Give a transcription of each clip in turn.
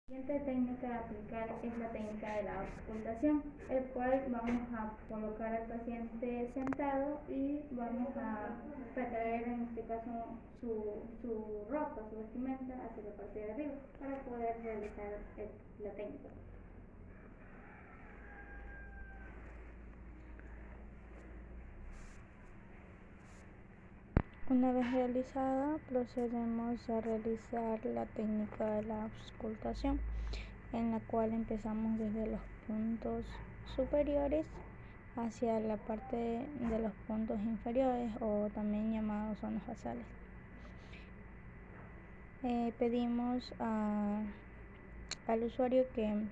La siguiente técnica a aplicar es la técnica de la auscultación, el cual vamos a colocar al paciente sentado y vamos a retraer en este caso su ropa, su vestimenta hacia la parte de arriba para poder realizar la técnica. Una vez realizada, procedemos a realizar la técnica de la auscultación, en la cual empezamos desde los puntos superiores hacia la parte de los puntos inferiores, o también llamados zonas basales. Pedimos al usuario que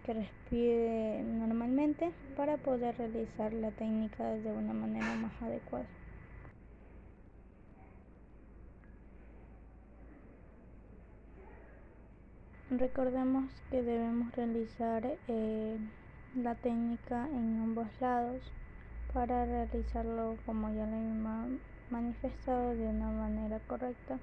respire normalmente para poder realizar la técnica de una manera más adecuada. Recordemos que debemos realizar la técnica en ambos lados para realizarlo, como ya lo hemos manifestado, de una manera correcta.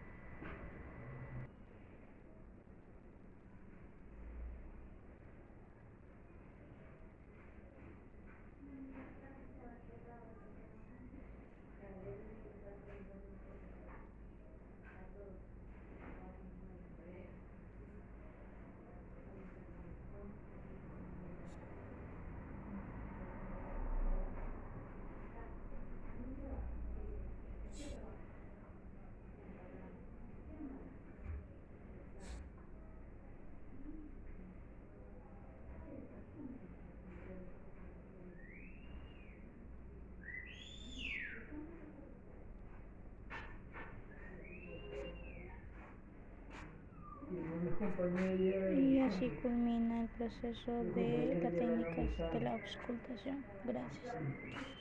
Y así culmina el proceso de la técnica de la auscultación. Gracias.